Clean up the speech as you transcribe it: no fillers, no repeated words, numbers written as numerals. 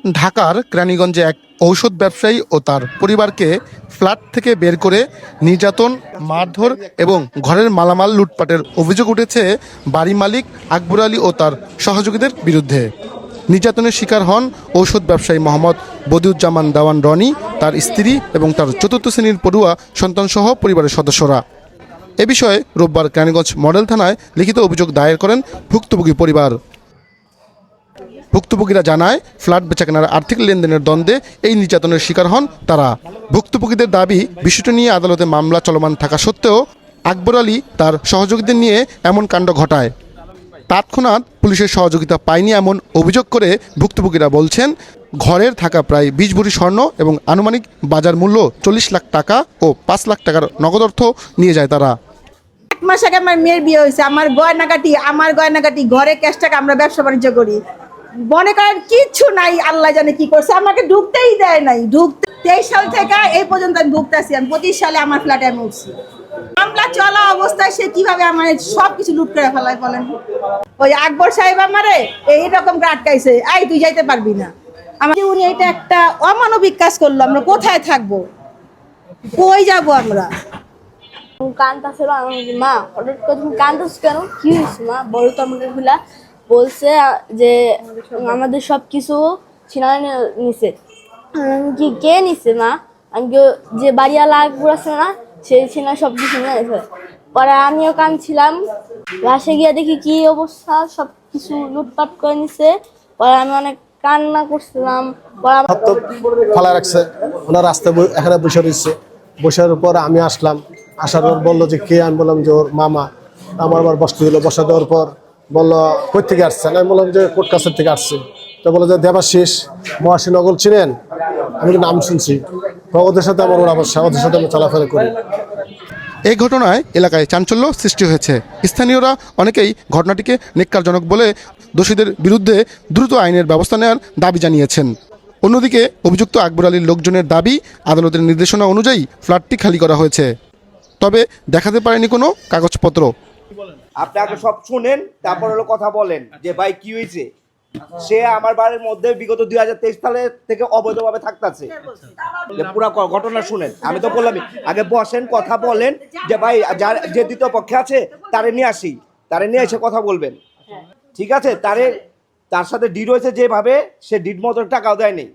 ঢাকার কেরানীগঞ্জে এক ঔষধ ব্যবসায়ী ও তার পরিবারকে ফ্ল্যাট থেকে বের করে নির্যাতন, মারধর এবং ঘরের মালামাল লুটপাটের অভিযোগ উঠেছে বাড়ি মালিক আকবর আলী ও তার সহযোগীদের বিরুদ্ধে। নির্যাতনের শিকার হন ঔষধ ব্যবসায়ী মোহাম্মদ বদিউজ্জামান দেওয়ান রনি, তার স্ত্রী এবং তার চতুর্থ শ্রেণীর পড়ুয়া সন্তানসহ পরিবারের সদস্যরা। এ বিষয়ে রোববার কেরানীগঞ্জ মডেল থানায় লিখিত অভিযোগ দায়ের করেন ভুক্তভোগী পরিবার। ভুক্তভোগীরা জানায়, ফ্ল্যাট বেচাকেনার আর্থিক লেনদেনের দ্বন্দ্বে এই নির্যাতনের শিকার হন তারা। ভুক্তভোগীদের দাবি, বিষয়টি নিয়ে আদালতে মামলা চলমান থাকা সত্ত্বেও আকবর আলী তার সহযোগীদের নিয়ে এমন কাণ্ড ঘটায়। তৎক্ষণাৎ পুলিশের সহযোগিতা পায়নি এমন অভিযোগ করে ভুক্তভোগীরা বলছেন, ঘরের থাকা প্রায় 20 ভরি স্বর্ণ এবং আনুমানিক বাজার মূল্য 40 লাখ টাকা ও 5 লাখ টাকার নগদ অর্থ নিয়ে যায় তারা। এক মাস আগে আমার মেয়ের বিয়ে হয়েছে। আমার গয়নাগাটি ঘরে ক্যাশ টাকা, আমরা ব্যবসা বাণিজ্য করি। মনে করেন কিচ্ছু নাই, আল্লাহ জানে কি করছে, আমাকে ঢুকতেই দেয় নাই। 23 সাল থেকে এই পর্যন্ত আমি ভুগতেছি। আমি 25 সালে আমার ফ্ল্যাটে আমি উঠছি। মামলা চলা অবস্থায় সে কিভাবে আমার সবকিছু লুট করে ফেলায় বলেন। ওই আকবর সাহেব আমারে এইরকম আটকাইছে, এই তুই যাইতে পারবি না। আমাকে উনি এটা একটা অমানবিক কাজ করলো। আমরা কোথায় থাকবো, কই যাবো আমরা? কানতাছিল মা, হঠাৎ করে তুমি কানতাছ কেন, কি হয়েছে মা বলো তো আমাকে। গুলা বলছে যে আমাদের সব কিছু ছিনায় নিছে। কি কে নিছে মা? আমি যে বাড়িওয়ালা আকবর আছে না, সেই ছিনা সব কিছু নিয়ে নিছে। পরে আমিও কানছিলাম, বাসে গিয়ে দেখি কি অবস্থা, সব কিছু লুটপাট করে নিছে। পরে আমি অনেক কান্না করছিলাম। ফালা রাখছে, ওনার রাস্তায় এখানে বসে রয়েছে। বসার পর আমি আসলাম, আসার পর বললো যে কে? আমি বললাম যে ওর মামা। আমার আবার বসতে দিল, বসা দেওয়ার পর বললো কই থেকে আসছেন? আমি বললাম যে কোর্ট কাছের থেকে আসছে। তো বললো যে দেবাশিস মহাশীনগর চিনেন? আমি নাম শুনছি। ওদের সাথে আমার ওরা অবশ্যই, ওদের সাথে আমি চলাফেরা করি। এই ঘটনায় এলাকায় চাঞ্চল্য সৃষ্টি হয়েছে। স্থানীয়রা অনেকেই ঘটনাটিকে নেক্কারজনক বলে দোষীদের বিরুদ্ধে দ্রুত আইনের ব্যবস্থা নেওয়ার দাবি জানিয়েছেন। অন্যদিকে অভিযুক্ত আকবর আলীর লোকজনের দাবি, আদালতের নির্দেশনা অনুযায়ী ফ্ল্যাটটি খালি করা হয়েছে, তবে দেখাতে পারেনি কোনো কাগজপত্র। আপনি আগে সব শুনেন, তারপর হলো কথা বলেন যে ভাই কি হয়েছে। সে আমার বাড়ির মধ্যে বিগত 2023 সালে থেকে অবৈধভাবে থাকতেছে। পুরো ঘটনা শুনেন, আমি তো বললাম আগে বসেন, কথা বলেন যে ভাই যার যে দ্বিতীয় পক্ষে আছে তারে নিয়ে আসি, তারে নিয়ে এসে কথা বলবেন, ঠিক আছে? তার সাথে ডিড হয়েছে যেভাবে, সে ডিড মতো টাকাও দেয়নি।